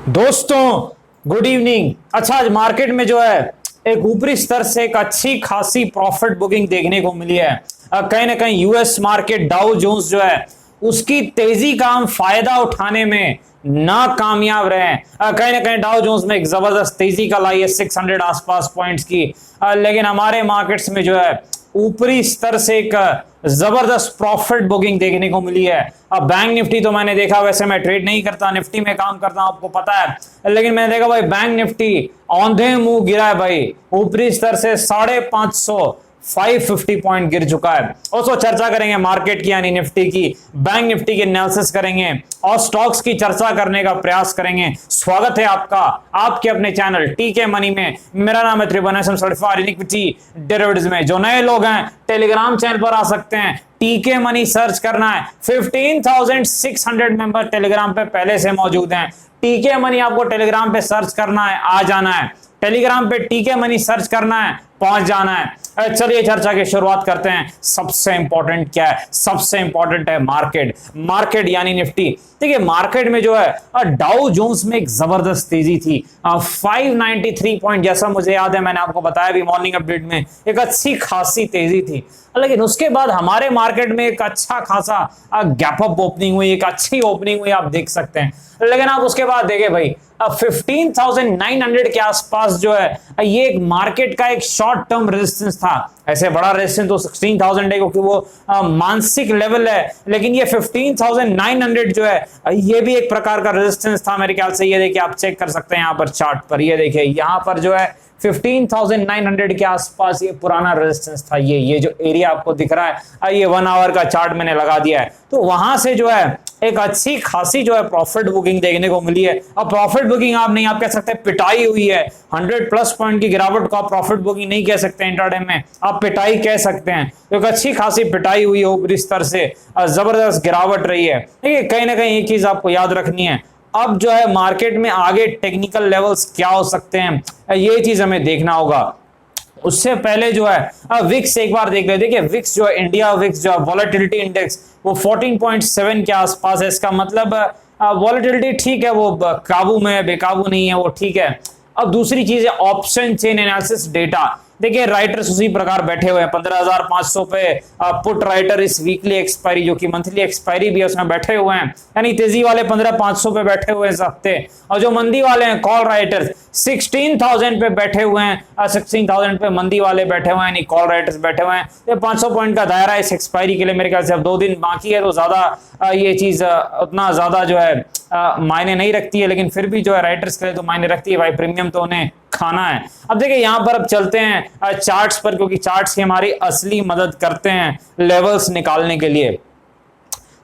दोस्तों good evening. अच्छा, आज मार्केट में जो है एक ऊपरी स्तर से एक अच्छी खासी प्रॉफिट बुकिंग देखने को मिली है। कहीं ना कहीं यूएस मार्केट डाउ जोन्स जो है उसकी तेजी का हम फायदा उठाने में ना कामयाब रहे। कहीं ना कहीं डाउ जोन्स में एक जबरदस्त तेजी का लाई है 600 आसपास पॉइंट्स की, लेकिन हमारे मार्केट्स में जो है ऊपरी स्तर से एक जबरदस्त प्रॉफिट बुकिंग देखने को मिली है। अब बैंक निफ्टी तो मैंने देखा, वैसे मैं ट्रेड नहीं करता, निफ्टी में काम करता हूं आपको पता है, लेकिन मैंने देखा भाई बैंक निफ्टी औंधे मुंह गिरा है भाई, ऊपरी स्तर से 550 550 पॉइंट गिर चुका है। और चर्चा करेंगे मार्केट की यानी निफ्टी की, बैंक निफ्टी की एनालिसिस करेंगे और स्टॉक्स की चर्चा करने का प्रयास करेंगे। स्वागत है आपका आपके अपने चैनल टीके मनी में। मेरा नाम है Tribhuvaneshwar certified in equity derivatives में। जो नए लोग हैं टेलीग्राम चैनल पर आ सकते हैं, टीके मनी सर्च करना है। 15,600 मेंबर टेलीग्राम पे पहले से मौजूद हैं। टीके मनी आपको टेलीग्राम पे सर्च करना है, आ जाना है। टेलीग्राम पे टीके मनी सर्च करना है, पहुंच जाना है। चलिए चर्चा की शुरुआत करते हैं। सबसे इंपॉर्टेंट क्या है? सबसे इंपॉर्टेंट है मार्केट यानी निफ्टी। देखिए मार्केट में जो है डाउ जोन्स में एक जबरदस्त तेजी थी, 593 पॉइंट, जैसा मुझे याद है मैंने आपको बताया भी मॉर्निंग अपडेट में, एक अच्छी खासी तेजी थी। लेकिन उसके बाद हमारे मार्केट में एक अच्छा खासा गैप अप ओपनिंग हुई, एक अच्छी ओपनिंग हुई, आप देख सकते हैं। लेकिन आप उसके बाद देखें भाई 15,900 के आसपास जो है ये एक मार्केट का एक शॉर्ट टर्म रेजिस्टेंस था। ऐसे बड़ा रेजिस्टेंस तो 16,000 है क्योंकि वो मानसिक लेवल है, लेकिन ये 15,900 जो है ये भी एक प्रकार का रेजिस्टेंस था मेरे ख्याल से। ये देखिए, आप चेक कर सकते हैं यहाँ पर चार्ट पर, ये देखिए यहाँ पर जो है 15,900 के आसपास ये पुराना रेजिस्टेंस था। ये जो एरिया आपको दिख रहा है, ये 1 आवर का चार्ट मैंने लगा दिया है, तो वहां से जो है एक अच्छी खासी जो है प्रॉफिट बुकिंग देखने को मिली है। अब प्रॉफिट बुकिंग आप नहीं, आप कह सकते पिटाई हुई है। 100+ पॉइंट की गिरावट को आप प्रॉफिट बुकिंग नहीं कह सकते, इंट्राडे में आप पिटाई कह सकते हैं। तो एक अच्छी खासी पिटाई हुई है ऊपरी स्तर से, जबरदस्त गिरावट रही है। देखिए कहीं ना कहीं एक चीज आपको याद रखनी है, अब जो है मार्केट में आगे टेक्निकल लेवल्स क्या हो सकते हैं ये चीज हमें देखना होगा। उससे पहले जो है विक्स एक बार देख लेते। देखिए विक्स जो है, इंडिया विक्स जो है वॉलेटिलिटी इंडेक्स वो 14.7 के आसपास है। इसका मतलब वॉलेटिलिटी ठीक है, वो काबू में है, बेकाबू नहीं है, वो ठीक है। अब दूसरी चीज है ऑप्शन चेन एनालिसिस डेटा। देखिए राइटर्स उसी प्रकार बैठे हुए हैं 15,500 पे पुट राइटर इस वीकली एक्सपायरी जो कि मंथली एक्सपायरी भी है उसमें बैठे हुए हैं, यानी तेजी वाले 15,500 पे बैठे हुए हैं इस हफ्ते, और जो मंदी वाले हैं कॉल राइटर्स 16,000 पे बैठे हुए हैं। 16,000 पे मंदी वाले बैठे हुए हैं, यानी कॉल राइटर्स बैठे हुए हैं। ये 500 पॉइंट का दायरा इस एक्सपायरी के लिए मेरे ख्याल से अब 2 दिन बाकी है, तो ज्यादा ये चीज उतना ज्यादा जो है मायने नहीं रखती है, लेकिन फिर भी जो है राइटर्स के लिए तो मायने रखती है भाई, प्रीमियम तो उन्हें खाना है। अब देखिए यहां पर अब चलते हैं चार्ट्स पर, क्योंकि चार्ट्स ही हमारी असली मदद करते हैं लेवल्स निकालने के लिए।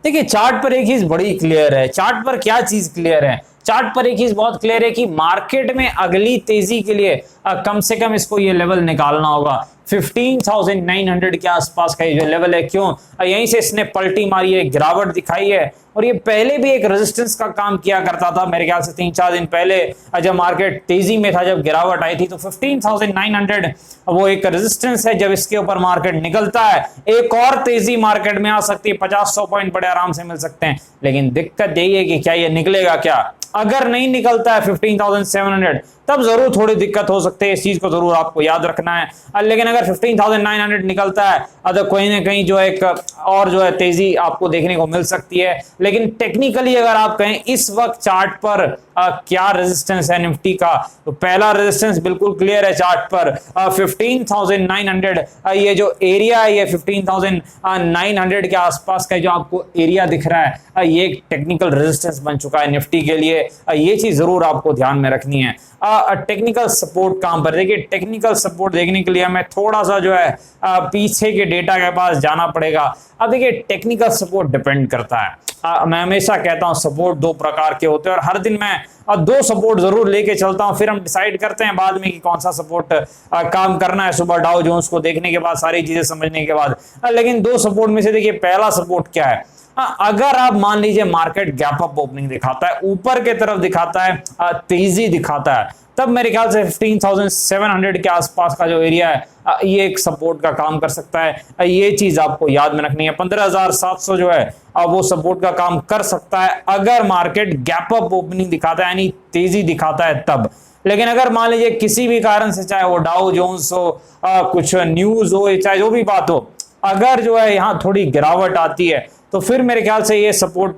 देखिए चार्ट पर एक चीज बड़ी क्लियर है। चार्ट पर क्या चीज क्लियर है? चार्ट पर एक चीज बहुत क्लियर है कि मार्केट में अगली तेजी के लिए कम से कम इसको ये लेवल निकालना होगा 15,900 के आसपास का ये जो लेवल है। क्यों? यहीं से इसने पलटी मारी है, गिरावट दिखाई है, और ये पहले भी एक रेजिस्टेंस का काम किया करता था मेरे ख्याल से 3-4 दिन पहले जब मार्केट तेजी में था, जब गिरावट आई थी, तो 15,900 वो एक रेजिस्टेंस है। जब इसके ऊपर मार्केट निकलता है एक और तेजी मार्केट में आ सकती है, 50-100 पॉइंट बड़े आराम से मिल सकते हैं। लेकिन दिक्कत यही है कि क्या ये निकलेगा? क्या अगर नहीं निकलता है 15,700 तब जरूर थोड़ी दिक्कत हो सकती है, इस चीज को जरूर आपको याद रखना है। लेकिन अगर 15,900 निकलता है तो कहीं ना कहीं जो एक और जो है तेजी आपको देखने को मिल सकती है। लेकिन टेक्निकली अगर आप कहें इस वक्त चार्ट पर क्या रेजिस्टेंस है निफ्टी का, तो पहला रेजिस्टेंस बिल्कुल क्लियर है चार्ट पर 15,900। ये जो एरिया है ये 15,900 के आसपास का जो आपको एरिया दिख रहा है ये एक टेक्निकल रेजिस्टेंस बन चुका है निफ्टी के लिए। ये चीज जरूर आपको ध्यान में रखनी है। टेक्निकल सपोर्ट काम पर देखिए, टेक्निकल सपोर्ट देखने के लिए हमें थोड़ा सा जो है पीछे के डेटा के पास जाना पड़ेगा। अब देखिए टेक्निकल सपोर्ट डिपेंड करता है। मैं हमेशा कहता हूं सपोर्ट 2 प्रकार के होते हैं, और हर दिन मैं 2 सपोर्ट जरूर लेके चलता हूं, फिर हम डिसाइड करते हैं बाद में कि कौन सा सपोर्ट काम करना है सुबह डाउ जोन्स को देखने के बाद, सारी चीजें समझने के बाद। लेकिन 2 सपोर्ट में से देखिए पहला सपोर्ट क्या है? अगर आप मान लीजिए मार्केट गैप अप ओपनिंग दिखाता है, ऊपर के तरफ दिखाता है, तेजी दिखाता है, तब मेरे ख्याल से 15,700 के आसपास का जो एरिया है ये एक सपोर्ट का काम कर सकता है। ये चीज आपको याद में रखनी है। 15,700 जो है वो सपोर्ट का काम कर सकता है अगर मार्केट गैप अप ओपनिंग दिखाता है, यानी तेजी दिखाता है तब। लेकिन अगर मान लीजिए किसी भी कारण से, चाहे वो डाउ जोन्स हो, कुछ न्यूज हो, चाहे जो भी बात हो, अगर जो है यहाँ थोड़ी गिरावट आती है तो फिर मेरे ख्याल से ये सपोर्ट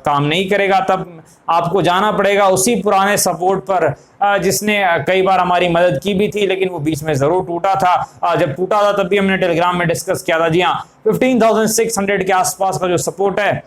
काम नहीं करेगा। तब आपको जाना पड़ेगा उसी पुराने सपोर्ट पर जिसने कई बार हमारी मदद की भी थी, लेकिन वो बीच में जरूर टूटा था। जब टूटा था तब भी हमने टेलीग्राम में डिस्कस किया था। जी हाँ, 15,600 के आसपास का जो सपोर्ट है,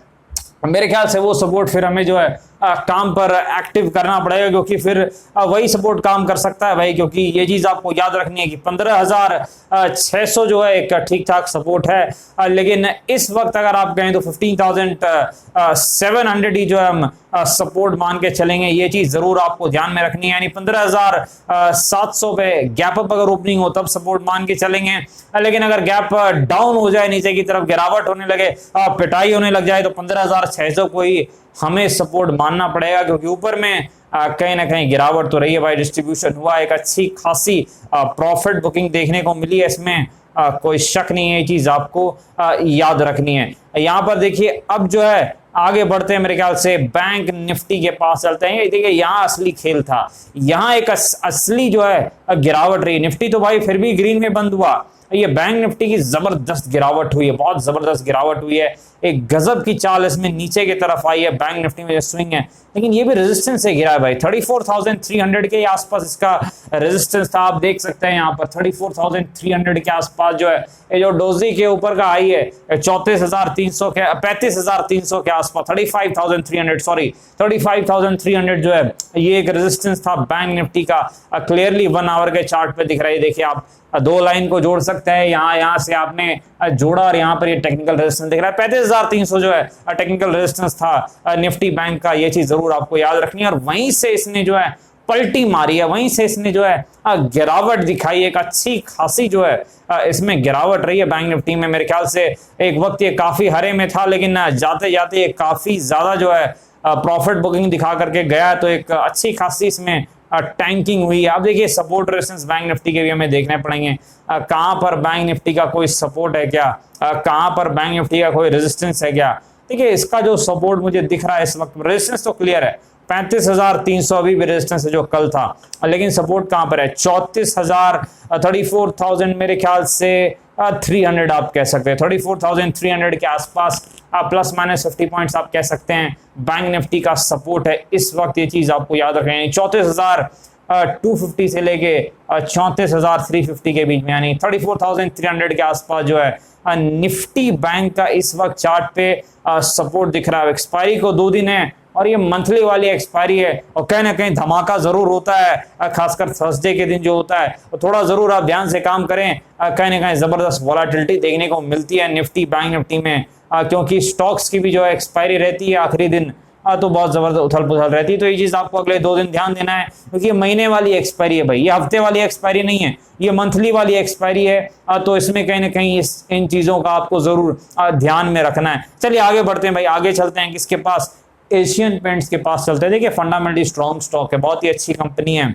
मेरे ख्याल से वो सपोर्ट फिर हमें जो है काम पर एक्टिव करना पड़ेगा, क्योंकि फिर वही सपोर्ट काम कर सकता है भाई। क्योंकि ये चीज आपको याद रखनी है कि 15,600 जो है एक ठीक ठाक सपोर्ट है, लेकिन इस वक्त अगर आप कहें तो 15,700 ही जो है हम सपोर्ट मान के चलेंगे। ये चीज जरूर आपको ध्यान में रखनी है। यानी 15,700 पे गैप अप अगर ओपनिंग हो तब सपोर्ट मान के चलेंगे, लेकिन अगर गैप डाउन हो जाए, नीचे की तरफ गिरावट होने लगे, पिटाई होने लग जाए, तो 15,600 को ही हमें सपोर्ट मानना पड़ेगा। क्योंकि ऊपर में कहीं ना कहीं गिरावट तो रही है भाई, डिस्ट्रीब्यूशन हुआ, एक अच्छी खासी प्रॉफिट बुकिंग देखने को मिली है, इसमें कोई शक नहीं है। ये चीज आपको याद रखनी है। यहाँ पर देखिए अब जो है आगे बढ़ते हैं, मेरे ख्याल से बैंक निफ्टी के पास चलते हैं। देखिए यहाँ असली खेल था, यहाँ एक असली जो है गिरावट रही। निफ्टी तो भाई फिर भी ग्रीन में बंद हुआ, ये बैंक निफ्टी की जबरदस्त गिरावट हुई है, बहुत जबरदस्त गिरावट हुई है। एक गजब की चाल इसमें नीचे की तरफ आई है बैंक निफ्टी में जो स्विंग है, लेकिन ये भी रेजिस्टेंस से गिरा है भाई। 34,300 के आसपास इसका रेजिस्टेंस था, आप देख सकते हैं यहाँ पर 34,300 के आसपास जो है ये जो डोजी के ऊपर का हाई है 34,300 के 35,300 के आसपास 35,300 जो है ये एक रेजिस्टेंस था बैंक निफ्टी का। क्लियरली 1 आवर के चार्ट पे दिख रहा है। देखिए आप दो लाइन को जोड़ सकते हैं, यहाँ से आपने जोड़ा और यहाँ पर ये टेक्निकल रेजिस्टेंस दिख रहा है। 35,300 जो है टेक्निकल रेजिस्टेंस था निफ्टी बैंक का, ये चीज जरूर आपको याद रखनी है। और वहीं से इसने जो है पलटी मारी है, वहीं से इसने जो है गिरावट दिखाई, एक अच्छी खासी जो है इसमें गिरावट रही है बैंक निफ्टी में। मेरे ख्याल से एक वक्त ये काफी हरे में था, लेकिन जाते जाते ये काफी ज्यादा जो है प्रॉफिट बुकिंग दिखा करके गया, तो एक अच्छी खासी इसमें टैंकिंग हुई है। अब देखिए सपोर्ट रेजिस्टेंस बैंक निफ्टी के भी हमें देखने पड़ेंगे, कहां पर बैंक निफ्टी का कोई सपोर्ट है क्या, कहां पर बैंक निफ्टी का कोई रेजिस्टेंस है क्या। देखिए इसका जो सपोर्ट मुझे दिख रहा है इस वक्त, रेजिस्टेंस तो क्लियर है 35,300 अभी भी रेजिस्टेंस है जो कल था, लेकिन सपोर्ट कहां पर है 34,000 मेरे ख्याल से 300 आप कह सकते हैं, 34,300 के आसपास प्लस माइनस 50 पॉइंट्स आप कह सकते हैं बैंक निफ्टी का सपोर्ट है इस वक्त। ये चीज आपको याद रखें, 34,250 से लेके 34,350 के बीच में, यानी 34,300 के आसपास जो है निफ्टी बैंक का इस वक्त चार्ट पे सपोर्ट दिख रहा है। एक्सपायरी को 2 दिन है और ये मंथली वाली एक्सपायरी है, और कहीं ना कहीं धमाका जरूर होता है, खासकर थर्सडे के दिन जो होता है तो थोड़ा जरूर आप ध्यान से काम करें। कहीं ना कहीं जबरदस्त वॉलेटिलिटी देखने को मिलती है निफ्टी बैंक निफ्टी में, क्योंकि स्टॉक्स की भी जो है एक्सपायरी रहती है आखिरी दिन, तो बहुत जबरदस्त उथल पुथल रहती है। तो ये चीज आपको अगले 2 दिन ध्यान देना है, क्योंकि ये महीने वाली एक्सपायरी है भाई, ये हफ्ते वाली एक्सपायरी नहीं है, ये मंथली वाली एक्सपायरी है। तो इसमें कहीं ना कहीं इन चीजों का आपको जरूर ध्यान में रखना है। चलिए आगे बढ़ते हैं भाई, आगे चलते हैं किसके पास, एशियन पेंट्स के पास चलते हैं। देखिए फंडामेंटली स्ट्रॉन्ग स्टॉक है, बहुत ही अच्छी कंपनी है,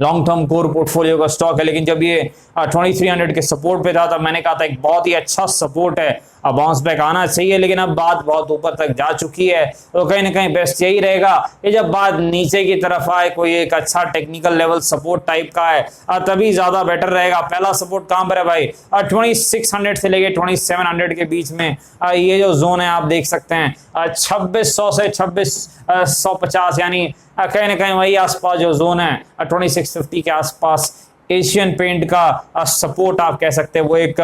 लॉन्ग टर्म कोर पोर्टफोलियो का स्टॉक है। लेकिन जब ये 2300 के सपोर्ट पे था तब मैंने कहा था एक बहुत ही अच्छा सपोर्ट है, अब बाउंस बैक आना चाहिए, लेकिन अब बात बहुत ऊपर तक जा चुकी है, तो कहीं ना कहीं बेस्ट यही रहेगा ये जब बात नीचे की तरफ आए, कोई एक अच्छा टेक्निकल लेवल सपोर्ट टाइप का है तभी ज्यादा बेटर रहेगा। पहला सपोर्ट कहां पर है भाई, 2600 से लेके 2700 के बीच में ये जो जोन है आप देख सकते हैं 2600 से 2650, यानी कहीं ना कहीं वही आसपास जो जोन है 2650 के आसपास एशियन पेंट का सपोर्ट आप कह सकते हैं, वो एक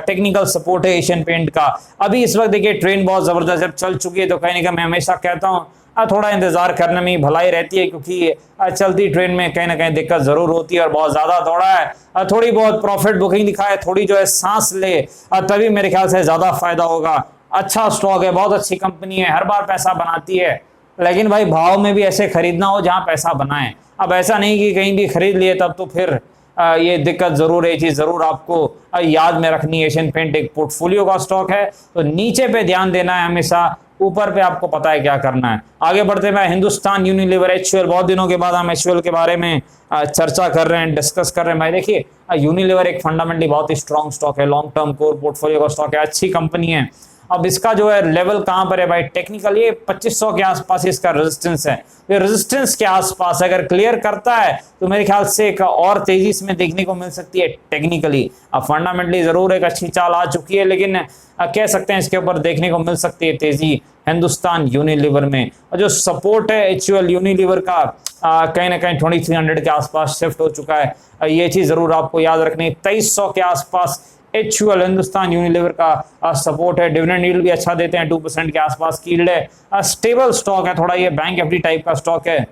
टेक्निकल सपोर्ट है एशियन पेंट का। अभी इस वक्त देखिए ट्रेन बहुत जबरदस्त जब चल चुकी है, तो कहीं ना कहीं मैं हमेशा कहता हूँ थोड़ा इंतजार करने में भलाई रहती है, क्योंकि चलती ट्रेन में कहीं ना कहीं दिक्कत जरूर होती है और बहुत ज्यादा दौड़ा है, थोड़ी बहुत प्रॉफिट बुकिंग दिखाए, थोड़ी जो है सांस ले, तभी मेरे ख्याल से ज्यादा फायदा होगा। अच्छा स्टॉक है, बहुत अच्छी कंपनी है, हर बार पैसा बनाती है, लेकिन भाई भाव में भी ऐसे खरीदना हो जहां पैसा बनाए। अब ऐसा नहीं कि कहीं भी खरीद लिए तब तो फिर ये दिक्कत जरूर है, ये चीज जरूर आपको याद में रखनी है। एशियन पेंट एक पोर्टफोलियो का स्टॉक है, तो नीचे पे ध्यान देना है हमेशा, ऊपर पे आपको पता है क्या करना है। आगे बढ़ते हैं हिंदुस्तान यूनिलीवर HUL, बहुत दिनों के बाद हम HUL के बारे में चर्चा कर रहे हैं, डिस्कस कर रहे हैं भाई। देखिए यूनिलीवर एक फंडामेंटली बहुत ही स्ट्रॉन्ग स्टॉक है, लॉन्ग टर्म कोर पोर्टफोलियो का स्टॉक है, अच्छी कंपनी है। अब इसका जो है लेवल कहां पर है भाई, टेक्निकल ये 2500 के आसपास इसका रेजिस्टेंस है। ये रेजिस्टेंस के आसपास अगर क्लियर करता है तो मेरे ख्याल से एक और तेजी इसमें देखने को मिल सकती है टेक्निकली। अब फंडामेंटली जरूर एक अच्छी चाल आ चुकी है, लेकिन कह सकते हैं इसके ऊपर देखने को मिल सकती है तेजी हिंदुस्तान यूनिलीवर में। और जो सपोर्ट है HUL यूनिलीवर का कहीं ना कहीं 2300 के आसपास शिफ्ट हो चुका है, ये चीज जरूर आपको याद रखनी है। 2300 के आसपास HUL हिंदुस्तान यूनिलीवर का सपोर्ट है। डिविडेंड यील्ड भी अच्छा देते हैं, 2% के आसपास की यील्ड है। स्टेबल स्टॉक है, थोड़ा ये बैंक FD टाइप का स्टॉक है,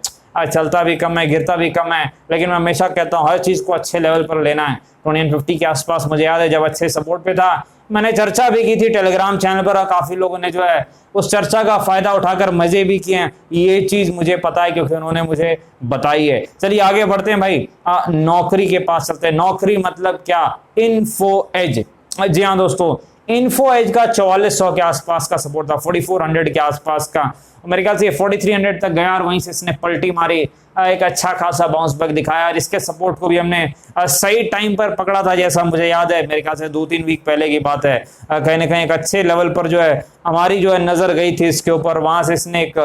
चलता भी कम है, गिरता भी कम है, लेकिन मैं हमेशा कहता हूं हर चीज को अच्छे लेवल पर लेना है। 2150 के आसपास मुझे याद है जब अच्छे सपोर्ट पे था, मैंने चर्चा भी की थी टेलीग्राम चैनल पर, और काफी लोगों ने जो है उस चर्चा का फायदा उठाकर मजे भी किए हैं। ये चीज मुझे पता है क्योंकि उन्होंने मुझे बताई है। चलिए आगे बढ़ते हैं भाई, नौकरी के पास चलते हैं। नौकरी मतलब क्या, इन्फो एज। जी हाँ दोस्तों, इन्फो एज का 4400 के आसपास का सपोर्ट था, 4400 के आसपास का, मेरे ख्याल से 4300 तक गया और वहीं से इसने पलटी मारी, एक अच्छा खासा बाउंस बैक दिखाया। और इसके सपोर्ट को भी हमने सही टाइम पर पकड़ा था, जैसा मुझे याद है, मेरे ख्याल से 2-3 वीक पहले की बात है। कहीं ना कहीं एक अच्छे लेवल पर जो है हमारी जो है नजर गई थी इसके ऊपर, वहां से इसने एक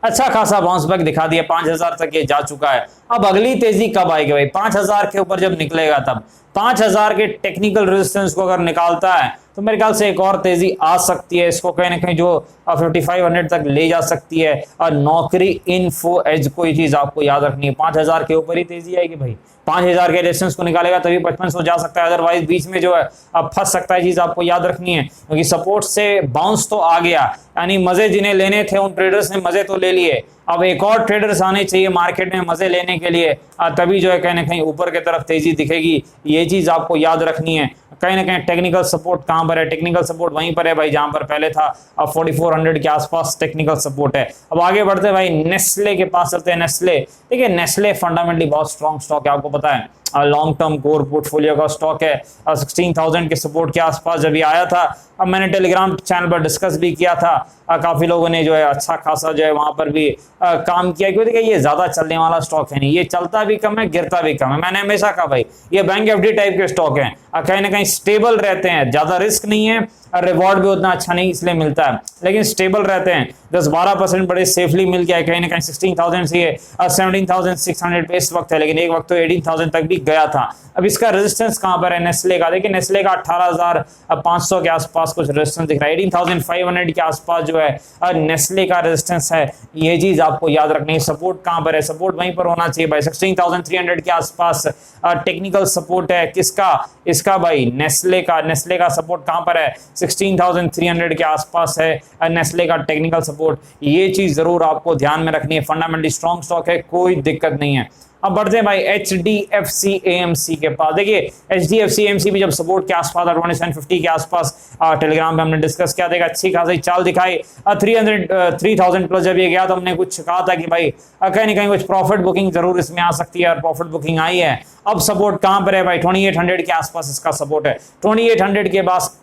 अच्छा खासा बाउंस बैक दिखा दिया, 5000 तक ये जा चुका है। अब अगली तेजी कब आएगी भाई, 5000 के ऊपर जब निकलेगा तब। 5000 के टेक्निकल रेजिस्टेंस को अगर निकालता है तो मेरे ख्याल से एक और तेजी आ सकती है, इसको कहीं ना कहीं जो 5500 तक ले जा सकती है। और नौकरी इन्फो एज को ये चीज आपको याद रखनी है, 5000 के ऊपर ही तेजी आएगी भाई। 5000 के रेजिस्टेंस को निकालेगा तभी 5500 जा सकता है, अदरवाइज बीच में जो है अब फंस सकता है। चीज आपको याद रखनी है, क्योंकि सपोर्ट से बाउंस तो आ गया, यानी मजे जिन्हें लेने थे उन ट्रेडर्स ने मजे तो ले लिए। अब एक और ट्रेडर्स आने चाहिए मार्केट में मजे लेने के लिए, तभी जो है कहीं ना कहीं ऊपर की तरफ तेजी दिखेगी। ये चीज आपको याद रखनी है। कहीं ना कहीं टेक्निकल सपोर्ट कहां पर है, टेक्निकल सपोर्ट वहीं पर है भाई जहां पर पहले था। अब 4400 के आसपास टेक्निकल सपोर्ट है। अब आगे बढ़ते हैं भाई, नेस्ले के पास चलते हैं। नेस्ले, देखिए नेस्ले फंडामेंटली बहुत स्ट्रॉन्ग स्टॉक है, आपको पता है, लॉन्ग टर्म कोर पोर्टफोलियो का स्टॉक है। 16000 के सपोर्ट के आसपास जब ये आया था, अब मैंने टेलीग्राम चैनल पर डिस्कस भी किया था, काफी लोगों ने जो है अच्छा खासा जो है वहां पर भी काम किया, क्योंकि देखिए ये ज्यादा चलने वाला स्टॉक है नहीं, ये चलता भी कम है, गिरता भी कम है। मैंने हमेशा कहा भाई ये बैंक FD टाइप के स्टॉक हैं, कहीं ना कहीं स्टेबल रहते हैं, ज्यादा रिस्क नहीं है और रिवॉर्ड भी उतना अच्छा नहीं इसलिए मिलता है, लेकिन स्टेबल रहते हैं। 10-12% बड़े सेफली मिल गया है, कहीं ना कहीं 16000 से 17600 पे इस वक्त है, लेकिन एक वक्त तो 18000 तक भी गया था। अब इसका रेजिस्टेंस कहां पर है नेस्ले का, देखिए नेस्ले का 18500 के आसपास कुछ रेजिस्टेंस दिख रहा है, 18500 के आसपास जो है नेस्ले का रेजिस्टेंस है। ये चीज आपको याद रखनी है। सपोर्ट कहां पर है, सपोर्ट वहीं पर होना चाहिए भाई, 16300 के आसपास टेक्निकल सपोर्ट है। किसका, इसका भाई नेस्ले का। नेस्ले का सपोर्ट कहां पर है, 16300 के आसपास है नेस्ले का टेक्निकल सपोर्ट। ये चीज जरूर आपको ध्यान में रखनी है, फंडामेंटली स्ट्रॉन्ग स्टॉक है, कोई दिक्कत नहीं है। अब बढ़ते हैं भाई HDFC AMC के पास। देखिए HDFC AMC भी जब सपोर्ट के आसपास 2750 के आसपास टेलीग्राम पे हमने डिस्कस किया था, अच्छी खासी चाल दिखाई। 3000 प्लस जब ये गया तो हमने कुछ कहा था कि भाई कहीं ना कहीं कुछ प्रॉफिट बुकिंग जरूर इसमें आ सकती है, और प्रॉफिट बुकिंग आई है। अब सपोर्ट कहां पर है भाई, 2800 के आसपास इसका सपोर्ट है। 2800 के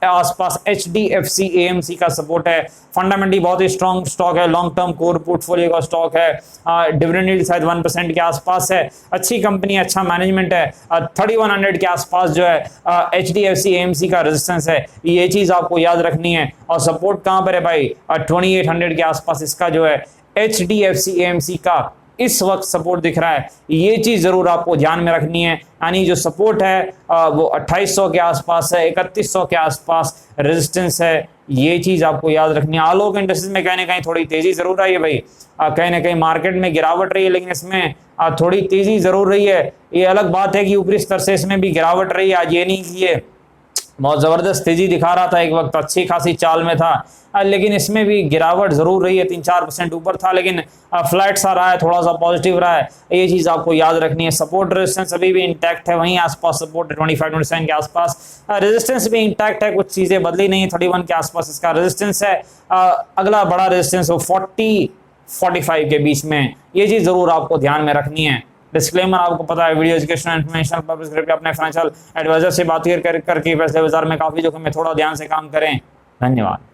आसपास HDFC AMC का सपोर्ट है। फंडामेंटली बहुत ही स्ट्रॉन्ग स्टॉक है, लॉन्ग टर्म कोर पोर्टफोलियो का स्टॉक है। डिविडेंड यील्ड शायद 1% के आसपास है, अच्छी कंपनी, अच्छा मैनेजमेंट है। 3100 के आसपास जो है HDFC AMC का रेजिस्टेंस है, ये चीज आपको याद रखनी है। और सपोर्ट कहां पर है भाई, 2800 के आसपास इसका जो है HDFC AMC का इस वक्त सपोर्ट दिख रहा है। ये चीज जरूर आपको ध्यान में रखनी है, यानी जो सपोर्ट है वो 2800 के आसपास है, 3100 के आसपास रेजिस्टेंस है। ये चीज आपको याद रखनी है। आलोक इंडस्ट्रीज में कहीं ना कहीं थोड़ी तेजी जरूर आई है भाई, कहीं ना कहीं मार्केट में गिरावट रही है, लेकिन इसमें थोड़ी तेजी जरूर रही है। ये अलग बात है कि ऊपरी स्तर से इसमें भी गिरावट रही है, आज ये नहीं कि ये बहुत जबरदस्त तेजी दिखा रहा था, एक वक्त अच्छी खासी चाल में था, लेकिन इसमें भी गिरावट जरूर रही है। 3-4% ऊपर था, लेकिन फ्लैट सा रहा है, थोड़ा सा पॉजिटिव रहा है। ये चीज आपको याद रखनी है। सपोर्ट रेजिस्टेंस अभी भी इंटैक्ट है, वहीं आसपास सपोर्ट है 25-27 के आसपास, रेजिस्टेंस भी इंटैक्ट है, कुछ चीजें बदली नहीं है। 31 के आसपास इसका रेजिस्टेंस है। अगला बड़ा रेजिस्टेंस हो 40-45 के बीच में, ये चीज जरूर आपको ध्यान में रखनी है। डिस्क्लेमर आपको पता है, वीडियो एजुकेशनल इन्फॉर्मेशनल पर्पस करके अपने फाइनेंशियल एडवाइजर से बात करके फैसले बाजार में काफी जोखिम में थोड़ा ध्यान से काम करें। धन्यवाद।